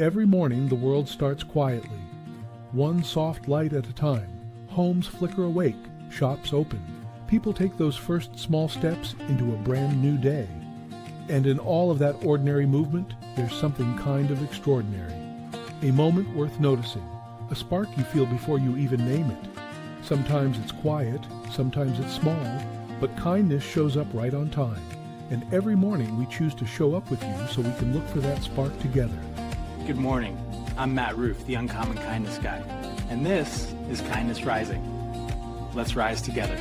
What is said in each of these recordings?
Every morning the world starts quietly, one soft light at a time. Homes flicker awake, shops open. People take those first small steps into a brand new day. And in all of that ordinary movement, there's something kind of extraordinary. A moment worth noticing, a spark you feel before you even name it. Sometimes it's quiet, sometimes it's small, but kindness shows up right on time. And every morning we choose to show up with you so we can look for that spark together. Good morning. I'm Matt Roof, the Uncommon Kindness Guy, and this is Kindness Rising. Let's rise together.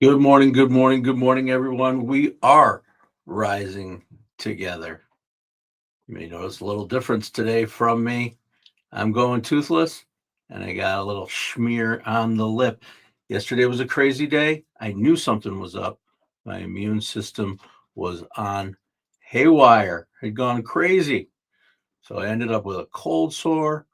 Good morning, good morning, good morning, everyone. We are rising together. You may notice a little difference today from me. I'm going toothless, and I got a little smear on the lip. Yesterday was a crazy day. I knew something was up. My immune system was on haywire. It had gone crazy. So I ended up with a cold sore,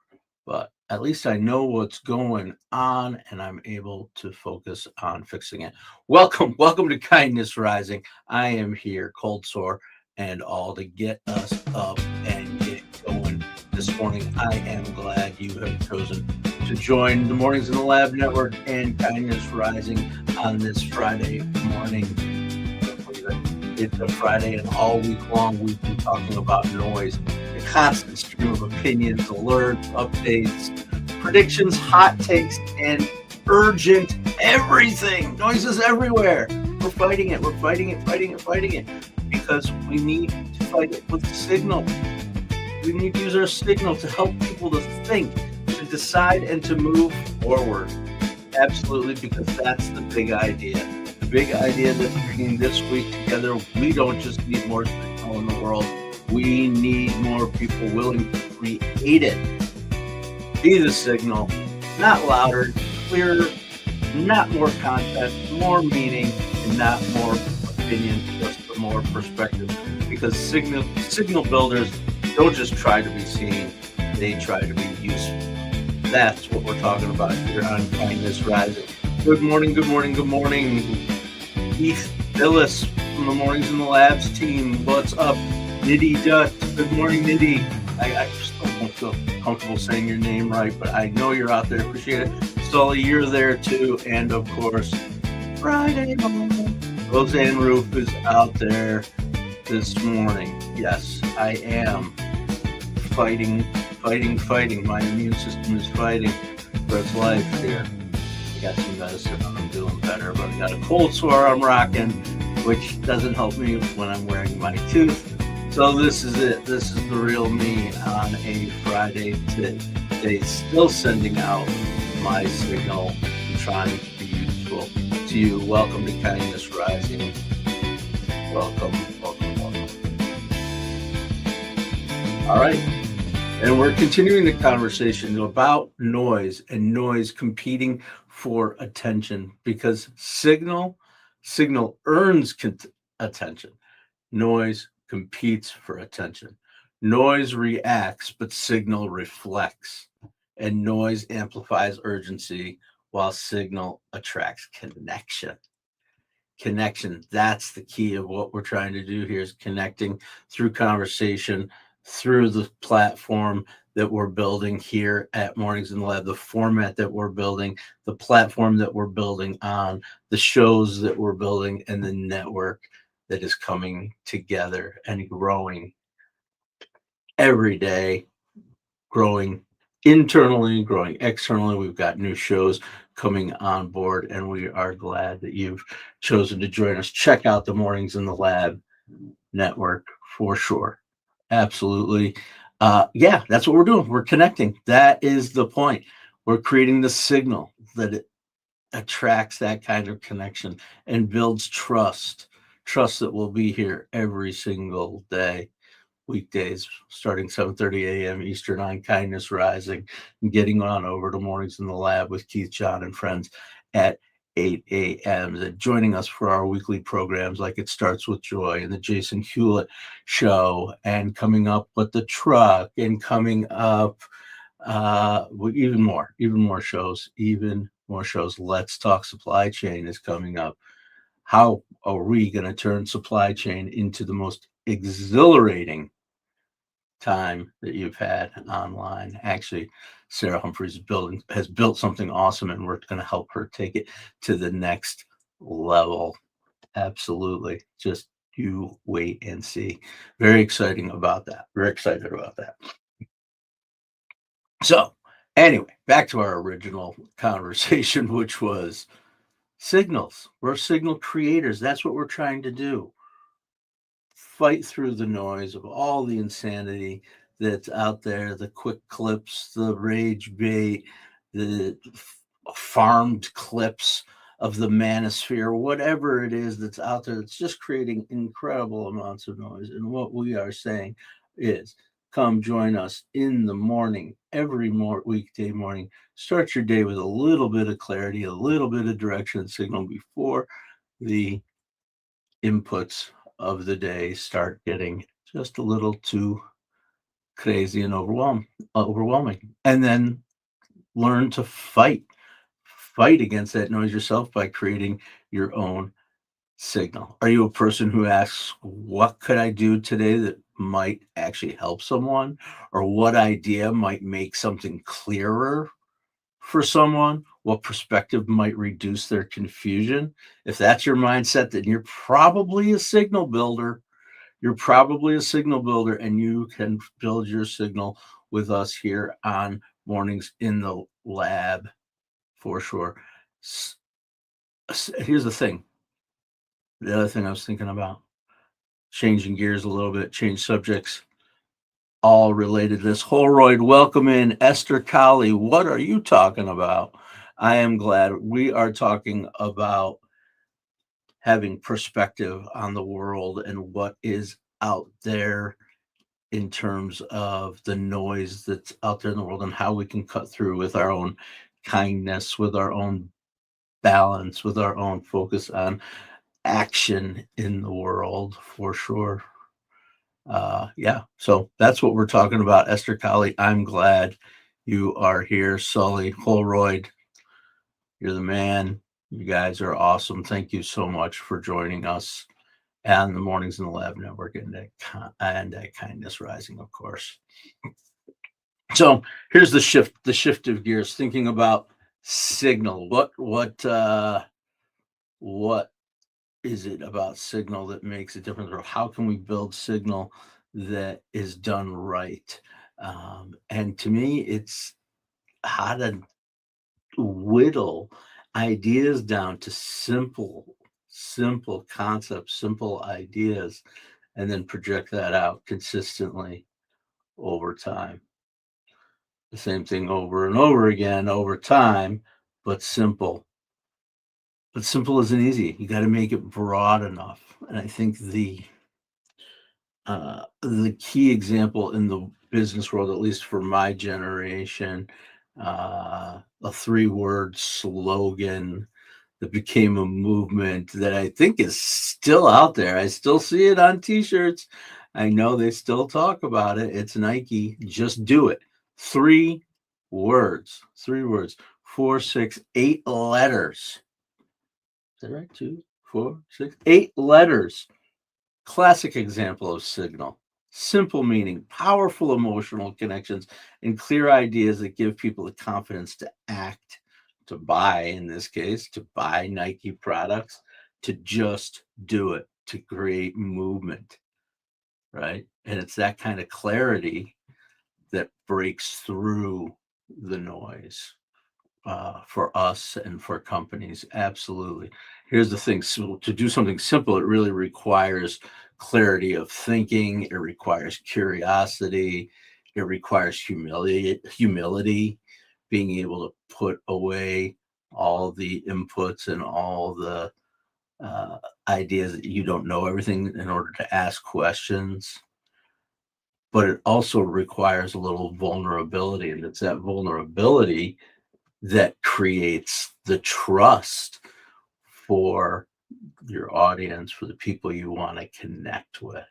but at least I know what's going on and I'm able to focus on fixing it. Welcome to Kindness Rising. I am here, cold sore and all, to get us up and get going this morning. I am glad you have chosen to join the Mornings in the Lab Network and Kindness Rising on this Friday morning. It's a Friday, and all week long we've been talking about noise, the constant stream of opinions, alerts, updates, predictions, hot takes, and urgent everything. Noise is everywhere. We're fighting it. We're fighting it because we need to fight it with signal. We need to use our signal to help people to think, to decide, and to move forward. Absolutely, because that's the big idea. The big idea that's bringing this week together. We don't just need more signal in the world. We need more people willing to create it. Be the signal, not louder, clearer, not more content, more meaning, and not more opinion, just more perspective. Because signal builders don't just try to be seen, they try to be useful. That's what we're talking about here on Kindness Rising. Good morning. Heath Billis from the Mornings in the Labs team. What's up? Niddy Dutt. Good morning, Niddy. I still don't feel comfortable saying your name right, but I know you're out there. Appreciate it. Sully, you're there too. And of course, Friday morning, Roseanne Roof is out there this morning. Yes, I am fighting. My immune system is fighting for its life here. I got some medicine, I'm doing better, but I got a cold sore I'm rocking, which doesn't help me when I'm wearing my tooth. So this is it. This is the real me on a Friday today. Still sending out my signal and trying to be useful to you. Welcome to Kindness Rising. Welcome. All right. And we're continuing the conversation about noise and noise competing for attention, because signal earns attention. Noise competes for attention. Noise reacts, but signal reflects. And noise amplifies urgency while signal attracts connection. Connection, that's the key of what we're trying to do here, is connecting through conversation, through the platform that we're building here at Mornings in the Lab, the format that we're building, the platform that we're building on, the shows that we're building, and the network that is coming together and growing every day, growing internally, growing externally. We've got new shows coming on board, and we are glad that you've chosen to join us. Check out the Mornings in the Lab network for sure. Absolutely. Yeah, that's what we're doing. We're connecting. That is the point. We're creating the signal that it attracts that kind of connection and builds trust that will be here every single day, weekdays, starting 7:30 a.m. Eastern on Kindness Rising, and getting on over to Mornings in the Lab with Keith, John, and friends at 8 a.m. and joining us for our weekly programs like It Starts With Joy and the Jason Hewlett Show, and coming up with The Truck, and coming up with even more shows. Let's Talk Supply Chain is coming up. How are we going to turn supply chain into the most exhilarating time that you've had online? Actually, Sarah Humphreys has built something awesome, and we're going to help her take it to the next level. Absolutely. Just you wait and see. Very exciting about that. Very excited about that. So, anyway, back to our original conversation, which was signals. We're signal creators. That's what we're trying to do. Fight through the noise of all the insanity that's out there, the quick clips, the rage bait, the farmed clips of the manosphere, whatever it is that's out there that's just creating incredible amounts of noise. And what we are saying is come join us in the morning, every weekday morning. Start your day with a little bit of clarity, a little bit of direction and signal before the inputs of the day start getting just a little too crazy and overwhelming. And then learn to fight against that noise yourself by creating your own signal. Are you a person who asks, what could I do today that might actually help someone? Or what idea might make something clearer for someone? What perspective might reduce their confusion? If that's your mindset, then you're probably a signal builder. You're probably a signal builder, and you can build your signal with us here on Mornings in the Lab for sure. Here's the thing. The other thing I was thinking about, changing gears a little bit, change subjects, all related to this. Holroyd, welcome in. Esther Colley, what are you talking about? I am glad we are talking about having perspective on the world and what is out there in terms of the noise that's out there in the world and how we can cut through with our own kindness, with our own balance, with our own focus on action in the world for sure. Yeah, so that's what we're talking about. Esther Colley, I'm glad you are here. Sully Holroyd, you're the man. You guys are awesome. Thank you so much for joining us and the Mornings in the Lab Network and at Kindness Rising, of course. So here's the shift of gears, thinking about signal. What is it about signal that makes a difference, or how can we build signal that is done right? And to me, it's how to whittle ideas down to simple concepts, simple ideas, and then project that out consistently over time. The same thing over and over again over time, but simple. But simple isn't easy. You got to make it broad enough. And I think the key example in the business world, at least for my generation, a 3-word slogan that became a movement that I think is still out there. I still see it on t-shirts. I know they still talk about it. It's Nike. Just do it. 3 words. 4, 6, 8 letters. Is that right? 2, 4, 6, 8 letters. Classic example of signal. Simple meaning, powerful emotional connections, and clear ideas that give people the confidence to act, to buy, in this case, to buy Nike products, to just do it, to create movement, right? And it's that kind of clarity that breaks through the noise. For us and for companies, absolutely. Here's the thing. So to do something simple, it really requires clarity of thinking. It requires curiosity. It requires humility, being able to put away all the inputs and all the ideas that you don't know everything in order to ask questions. But it also requires a little vulnerability, and it's that vulnerability that creates the trust for your audience, for the people you want to connect with.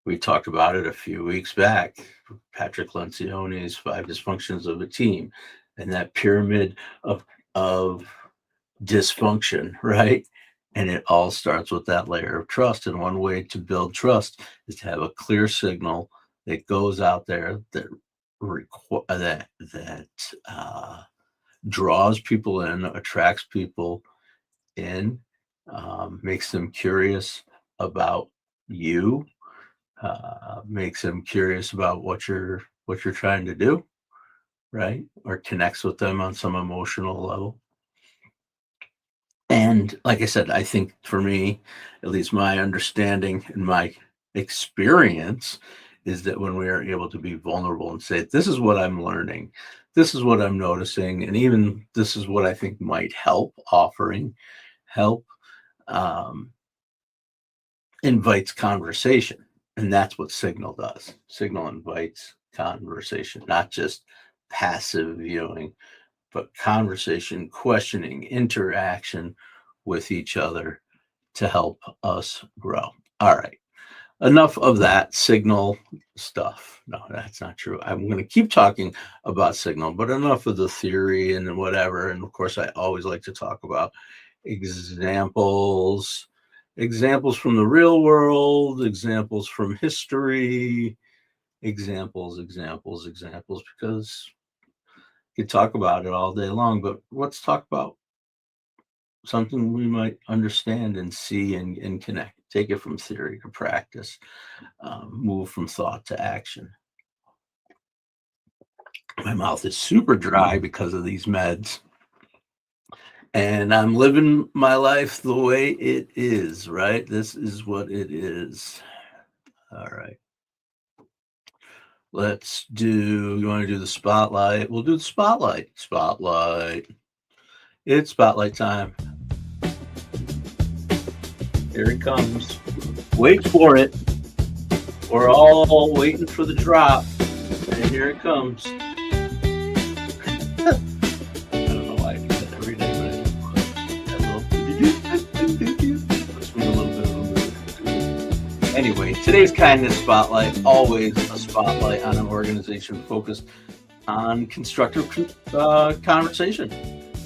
We talked about it a few weeks back, Patrick Lencioni's 5 dysfunctions of a team, and that pyramid of dysfunction, right? And it all starts with that layer of trust. And one way to build trust is to have a clear signal that goes out there that draws people in, attracts people in, makes them curious about you, makes them curious about what you're trying to do, right? Or connects with them on some emotional level. And like I said, I think for me, at least my understanding and my experience is that when we are able to be vulnerable and say, this is what I'm learning, this is what I'm noticing, and even this is what I think might help, offering help, invites conversation. And that's what Signal does. Signal invites conversation, not just passive viewing, but conversation, questioning, interaction with each other to help us grow. All right. Enough of that Signal stuff. No, that's not true. I'm going to keep talking about Signal, but enough of the theory and whatever. And of course, I always like to talk about examples from the real world, examples from history, examples, because you could talk about it all day long, but let's talk about something we might understand and see and connect. Take it from theory to practice, move from thought to action. My mouth is super dry because of these meds, and I'm living my life the way it is, right? This is what it is. All right. You want to do the spotlight? We'll do the spotlight. It's spotlight time. Here it comes. Wait for it. We're all waiting for the drop. And here it comes. I don't know why I do that every day, but puts me a little bit of a mood. Anyway, today's kindness spotlight, always a spotlight on an organization focused on constructive conversation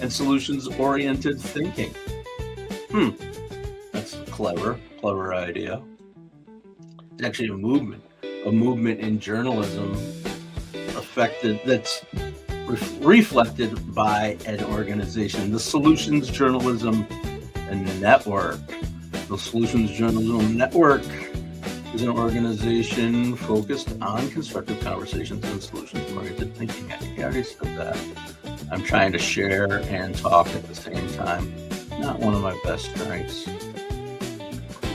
and solutions-oriented thinking. That's a clever idea. It's actually a movement in journalism that's reflected by an organization, the Solutions Journalism Network. The Solutions Journalism Network is an organization focused on constructive conversations and solutions-oriented thinking. I already said that. I'm trying to share and talk at the same time. Not one of my best strengths.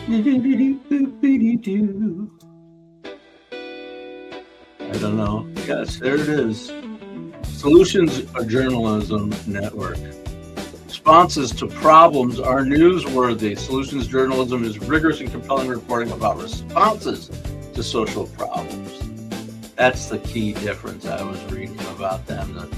I don't know. Yes, there it is. Solutions Journalism Network. Responses to problems are newsworthy. Solutions journalism is rigorous and compelling reporting about responses to social problems. That's the key difference. I was reading about them.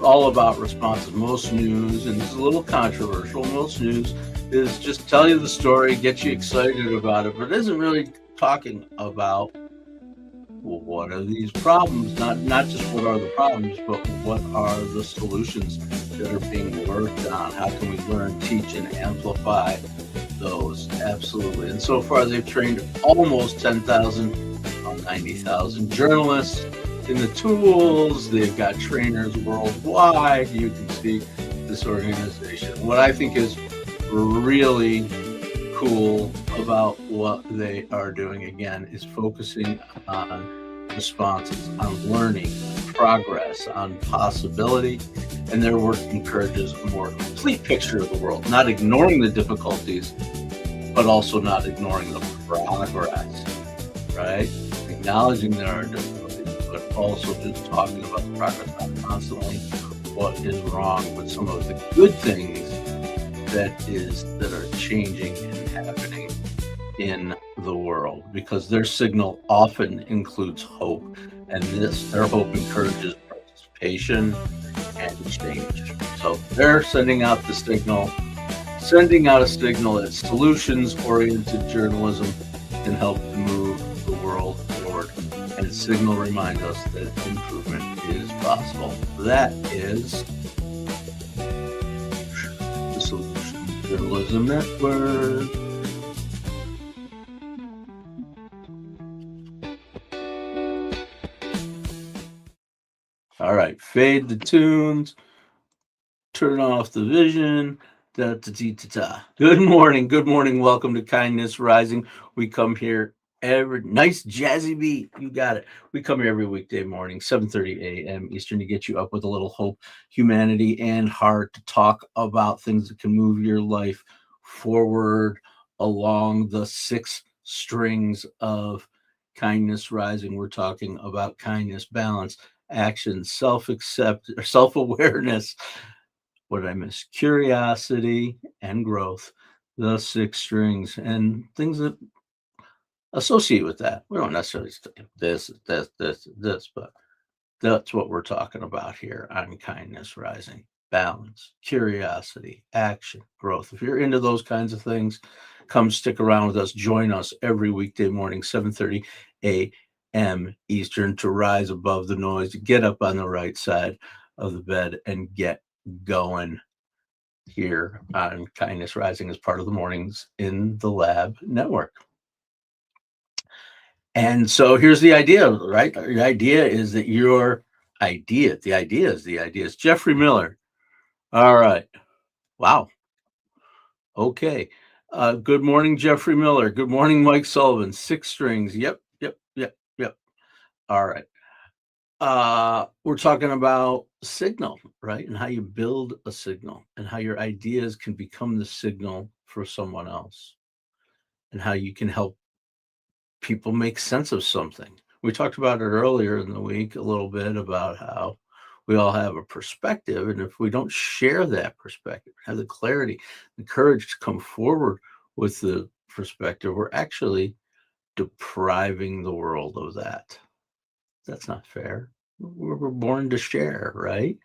All about responses. Most news, and this is a little controversial, most news is just tell you the story, get you excited about it, but it isn't really talking about, well, what are these problems? Not just what are the problems, but what are the solutions that are being worked on? How can we learn, teach, and amplify those? Absolutely. And so far, they've trained almost 10,000, 90,000 journalists in the tools. They've got trainers worldwide. You can see this organization. What I think is really cool about what they are doing, again, is focusing on responses, on learning, progress, on possibility, and their work encourages a more complete picture of the world, not ignoring the difficulties, but also not ignoring the progress, right? Acknowledging there are difficulties, but also just talking about the progress, not constantly what is wrong, but some of the good things that are changing and happening in the world, because their signal often includes hope, and their hope encourages participation and change. So they're sending out a signal that solutions-oriented journalism can help to move the world forward, and Signal reminds us that improvement is possible. That is the Solutions Journalism Network. All right, fade the tunes, turn off the vision. Da, da, da, da, da. Good morning, welcome to Kindness Rising. We come here every nice jazzy beat. You got it. We come here every weekday morning, 7:30 a.m. Eastern, to get you up with a little hope, humanity, and heart, to talk about things that can move your life forward along the 6 strings of Kindness Rising. We're talking about kindness, balance, action, self-awareness. What did I miss? Curiosity and growth, the 6 strings, and things that associate with that. We don't necessarily say this, but that's what we're talking about here on Kindness Rising. Balance, curiosity, action, growth. If you're into those kinds of things, come stick around with us. Join us every weekday morning, 7:30 a.m. Eastern, to rise above the noise, get up on the right side of the bed, and get going here on Kindness Rising as part of the Mornings in the Lab Network. And so here's the idea, right? The idea is that the idea is Jeffrey Miller. All right. Wow. Okay. Good morning, Jeffrey Miller. Good morning, Mike Sullivan. 6 strings. Yep. All right. We're talking about signal, right? And how you build a signal, and how your ideas can become the signal for someone else, and how you can help people make sense of something. We talked about it earlier in the week a little bit about how we all have a perspective, and if we don't share that perspective, have the clarity, the courage to come forward with the perspective, we're actually depriving the world of that. That's not fair. We're born to share, right?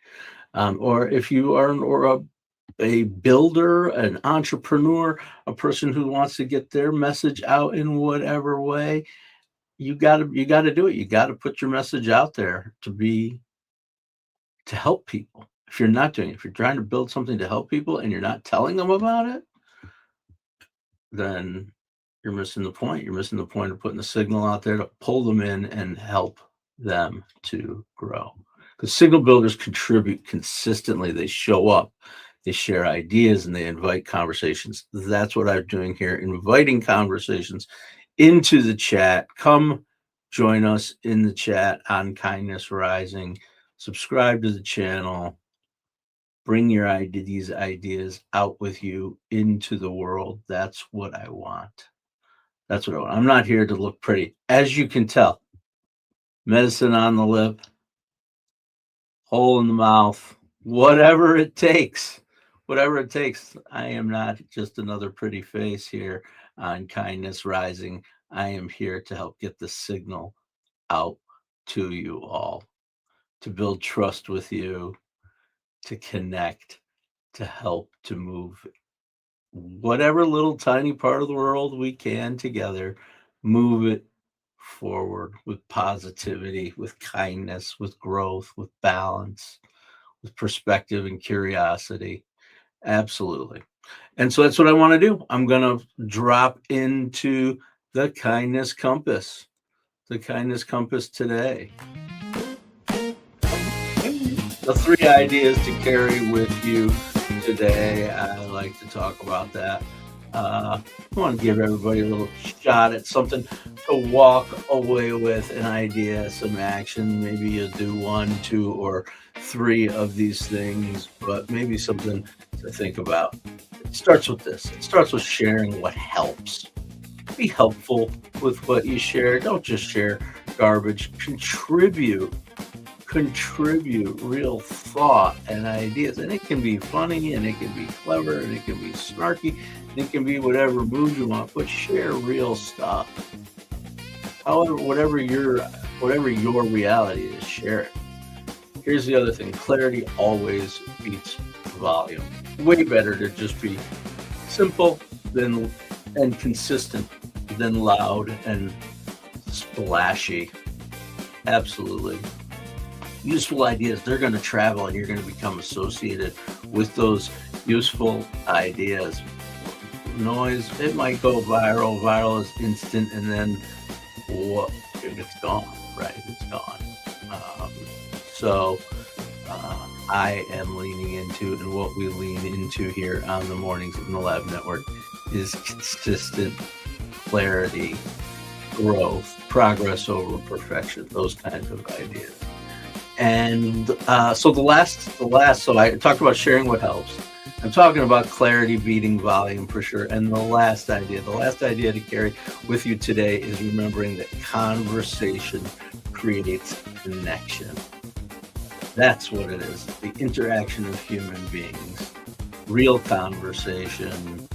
Or if you are a builder, an entrepreneur, a person who wants to get their message out in whatever way, you got to do it. You got to put your message out there to help people. If you're not doing it, if you're trying to build something to help people and you're not telling them about it, then you're missing the point. You're missing the point of putting the signal out there to pull them in and help them to grow. Because signal builders contribute consistently. They show up, they share ideas, and they invite conversations. That's what I'm doing here, inviting conversations into the chat. Come join us in the chat on Kindness Rising. Subscribe to the channel. Bring these ideas out with you into the world. That's what I want. I'm not here to look pretty. As you can tell, medicine on the lip, hole in the mouth, whatever it takes. I am not just another pretty face here on Kindness Rising. I am here to help get the signal out to you all, to build trust with you, to connect, to help to move whatever little tiny part of the world we can together, move it forward with positivity, with kindness, with growth, with balance, with perspective and curiosity. Absolutely. And so that's what I want to do. I'm going to drop into the kindness compass today. The 3 ideas to carry with you today. I like to talk about that. I want to give everybody a little shot at something to walk away with, an idea, some action. Maybe you'll do 1, 2, or 3 of these things, but maybe something to think about. It starts with this. It starts with sharing what helps. Be helpful with what you share. Don't just share garbage. Contribute real thought and ideas, and it can be funny, and it can be clever, and it can be snarky, and it can be whatever mood you want, but share real stuff. However, whatever your reality is, share it. Here's the other thing: clarity always beats volume. Way better to just be simple and consistent than loud and splashy. Absolutely. Useful ideas, they're going to travel, and you're going to become associated with those useful ideas. noise. It might go viral. Viral is instant, and then what? It's gone, right? It's gone. Um, so I am leaning into, and what we lean into here on the Mornings in the Lab Network is consistent clarity, growth, progress over perfection, those kinds of ideas. And so so I talked about sharing what helps. I'm talking about clarity beating volume for sure. And the last idea to carry with you today is remembering that conversation creates connection. That's what it is. The interaction of human beings, real conversation,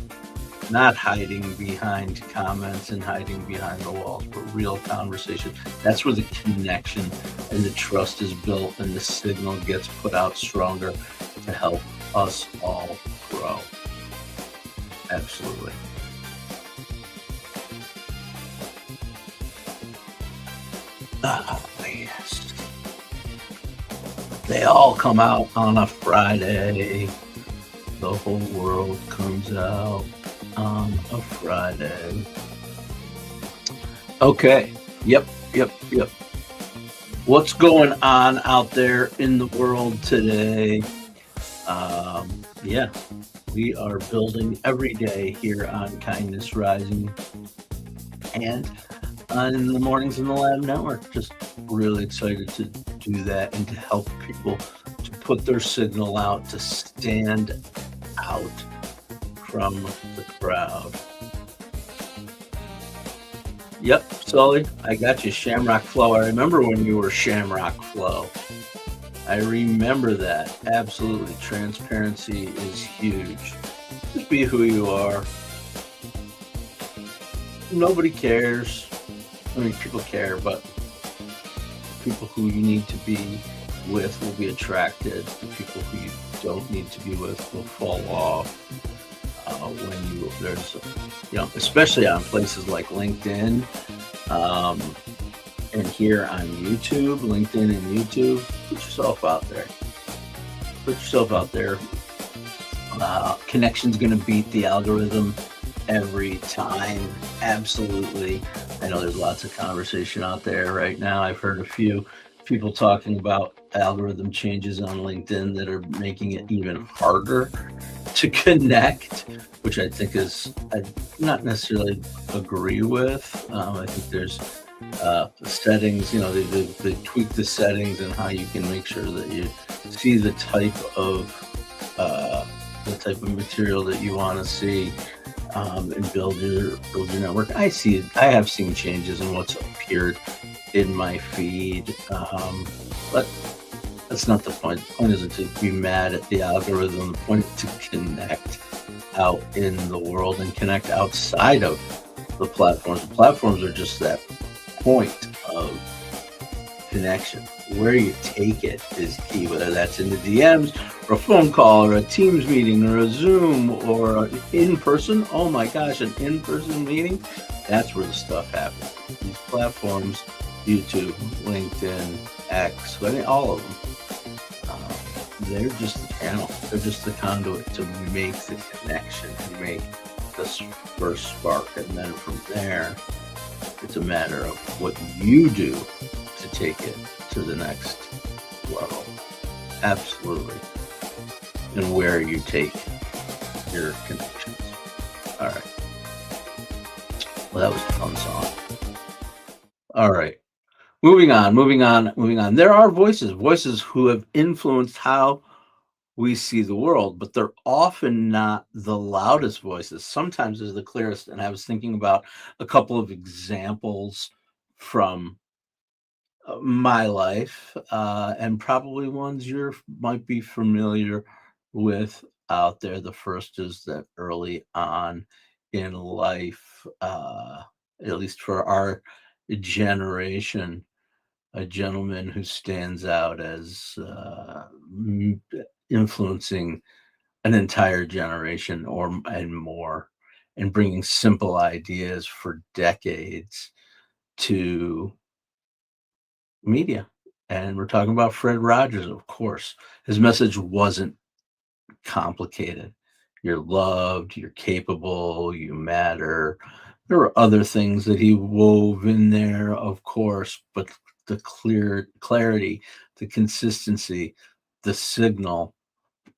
not hiding behind comments and hiding behind the walls, but real conversation. That's where the connection and the trust is built, and the signal gets put out stronger to help us all grow. Absolutely. Yes. They all come out on a Friday. The whole world comes out on a Friday. Okay. Yep. What's going on out there in the world today? Yeah, we are building every day here on Kindness Rising and on the Mornings in the Lab Network. Just really excited to do that and to help people to put their signal out, to stand out from the crowd. Yep, Sully, I got you. Shamrock Flow. I remember when you were Shamrock Flow. I remember that. Absolutely. Transparency is huge. Just be who you are. Nobody cares. I mean, people care, but people who you need to be with will be attracted. The people who you don't need to be with will fall off. Especially on places like LinkedIn, and here on YouTube, LinkedIn and YouTube, put yourself out there. Connection's going to beat the algorithm every time. Absolutely. I know there's lots of conversation out there right now. I've heard a few people talking about algorithm changes on LinkedIn that are making it even harder to connect, which I think I not necessarily agree with. I think there's settings, they tweak the settings and how you can make sure that you see the type of material that you want to see, and build your network. I have seen changes in what's appeared in my feed, but that's not the point. The point isn't to be mad at the algorithm. The point is to connect out in the world and connect outside of the platforms. The platforms are just that point of connection. Where you take it is key, whether that's in the DMs or a phone call or a Teams meeting or a Zoom or in person. Oh my gosh, an in-person meeting. That's where the stuff happens. These platforms, YouTube, LinkedIn, X, all of them, they're just the channel. They're just the conduit to make the connection, to make this first spark. And then from there, it's a matter of what you do to take it to the next level. Absolutely. And where you take your connections. All right. Well, that was a fun song. All right. Moving on. There are voices who have influenced how we see the world, but they're often not the loudest voices. Sometimes they're the clearest. And I was thinking about a couple of examples from my life, and probably ones you might be familiar with out there. The first is that early on in life, at least for our generation, a gentleman who stands out as influencing an entire generation and more, and bringing simple ideas for decades to media. And we're talking about Fred Rogers, of course. His message wasn't complicated. You're loved, you're capable, you matter. There were other things that he wove in there, of course, but the clarity, the consistency, the signal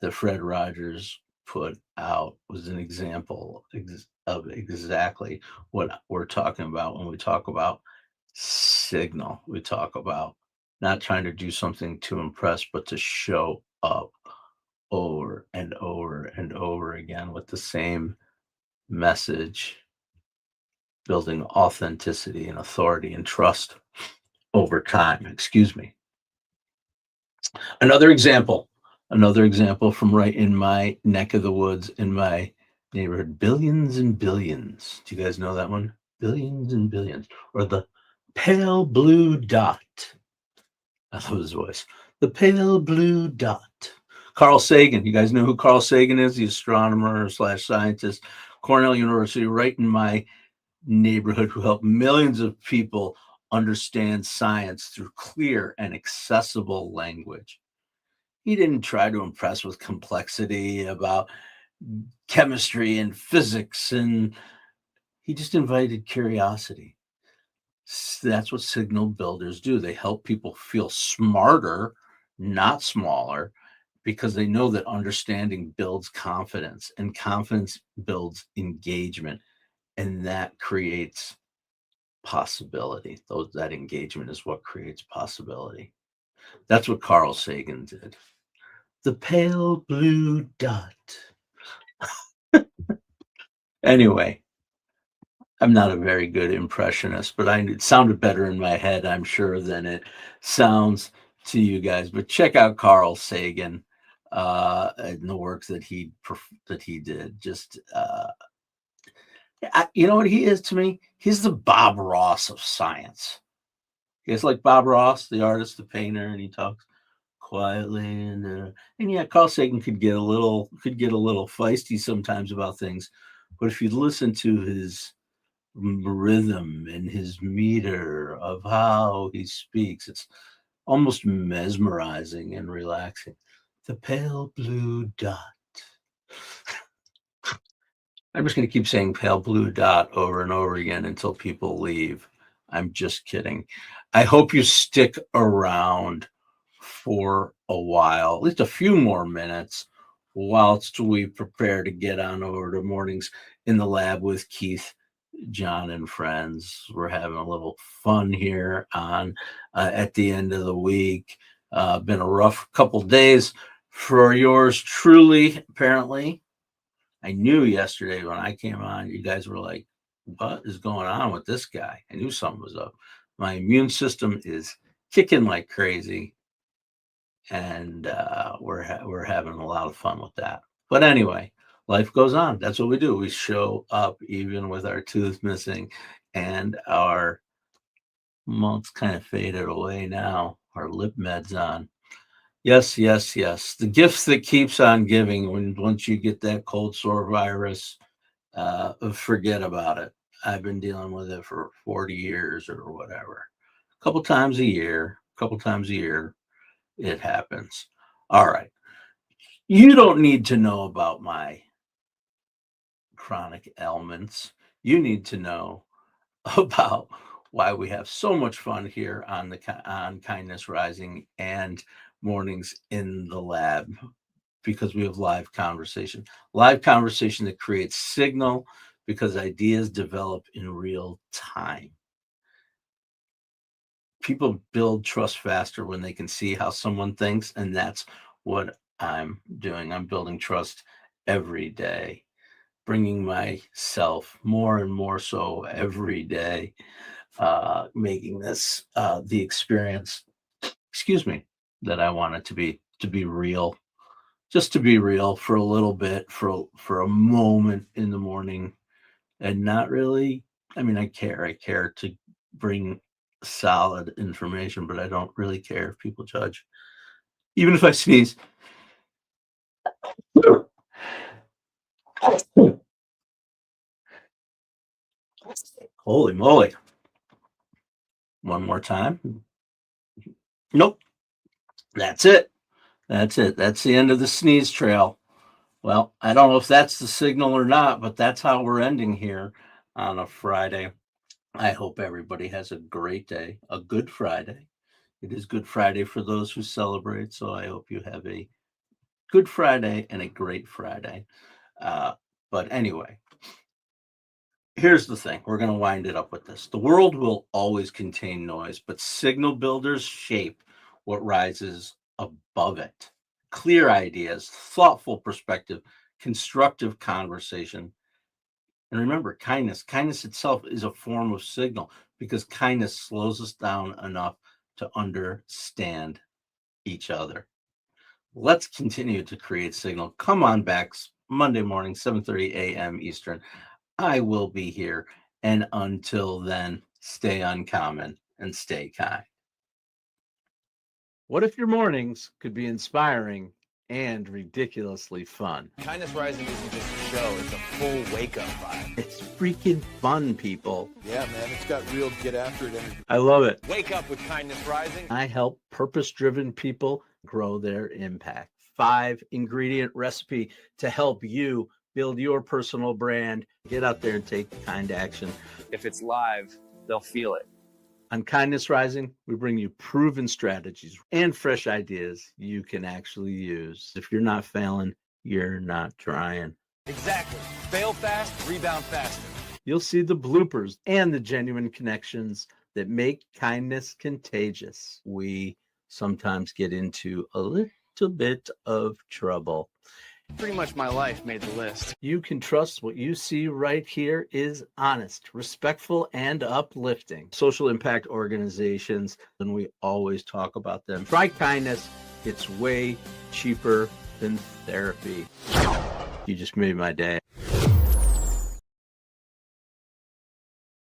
that Fred Rogers put out was an example of exactly what we're talking about when we talk about signal. We talk about not trying to do something to impress, but to show up over and over and over again with the same message, building authenticity and authority and trust over time. Excuse me. Another example, another example from right in my neck of the woods in my neighborhood, billions and billions. Do you guys know that one? Billions and billions. Or the pale blue dot. I love his voice. The pale blue dot. Carl Sagan. You guys know who Carl Sagan is? The astronomer slash scientist, Cornell University, right in my neighborhood, who helped millions of people understand science through clear and accessible language. He didn't try to impress with complexity about chemistry and physics, and he just invited curiosity. That's what signal builders do. They help people feel smarter, not smaller, because they know that understanding builds confidence, and confidence builds engagement, and that creates possibility. That engagement is what creates possibility. That's what Carl Sagan did. The pale blue dot. Anyway, I'm not a very good impressionist, but it sounded better in my head, I'm sure, than it sounds to you guys. But check out Carl Sagan and the work that he did. Just you know what he is to me? He's the Bob Ross of science. He's like Bob Ross, the artist, the painter, and he talks quietly and yeah, Carl Sagan could get a little feisty sometimes about things, but if you listen to his rhythm and his meter of how he speaks, it's almost mesmerizing and relaxing. The pale blue dot. I'm just going to keep saying pale blue dot over and over again until people leave. I'm just kidding. I hope you stick around for a while, at least a few more minutes, whilst we prepare to get on over to Mornings in the Lab with Keith, John, and friends. We're having a little fun here on at the end of the week. Been a rough couple days for yours truly, apparently. I knew yesterday when I came on, you guys were like, what is going on with this guy? I knew something was up. My immune system is kicking like crazy, and we're having a lot of fun with that. But anyway, life goes on. That's what we do. We show up even with our tooth missing and our it's kind of faded away now. Our lip meds on. Yes, yes, yes. The gift that keeps on giving. Once you get that cold sore virus, forget about it. I've been dealing with it for 40 years or whatever. A couple times a year, it happens. All right. You don't need to know about my chronic ailments. You need to know about why we have so much fun here on Kindness Rising and Mornings in the Lab, because we have live conversation that creates signal, because ideas develop in real time. People build trust faster when they can see how someone thinks, and that's what I'm doing. I'm building trust every day, bringing myself more and more so every day, making this the experience, that I want it to be real, just to be real for a little bit, for a moment in the morning, and not really. I mean, I care to bring solid information, but I don't really care if people judge, even if I sneeze. Holy moly. One more time. Nope. That's it. That's the end of the sneeze trail. Well, I don't know if that's the signal or not, but that's how we're ending here on a Friday. I hope everybody has a great day, a good Friday. It is Good Friday for those who celebrate, so I hope you have a good Friday and a great Friday. But anyway, here's the thing. We're going to wind it up with this. The world will always contain noise, but signal builders shape what rises above it. Clear ideas, thoughtful perspective, constructive conversation. And remember, kindness. Kindness itself is a form of signal because kindness slows us down enough to understand each other. Let's continue to create signal. Come on back Monday morning, 7:30 a.m. Eastern. I will be here. And until then, stay uncommon and stay kind. What if your mornings could be inspiring and ridiculously fun? Kindness Rising isn't just a show, it's a full wake-up vibe. It's freaking fun, people. Yeah, man, it's got real get after it energy. I love it. Wake up with Kindness Rising. I help purpose-driven people grow their impact. 5-ingredient recipe to help you build your personal brand. Get out there and take kind action. If it's live, they'll feel it. On Kindness Rising, we bring you proven strategies and fresh ideas you can actually use. If you're not failing, you're not trying. Exactly. Fail fast, rebound faster. You'll see the bloopers and the genuine connections that make kindness contagious. We sometimes get into a little bit of trouble. Pretty much my life made the list. You can trust what you see right here is honest, respectful, and uplifting. Social impact organizations, and we always talk about them. Try kindness. It's way cheaper than therapy. You just made my day.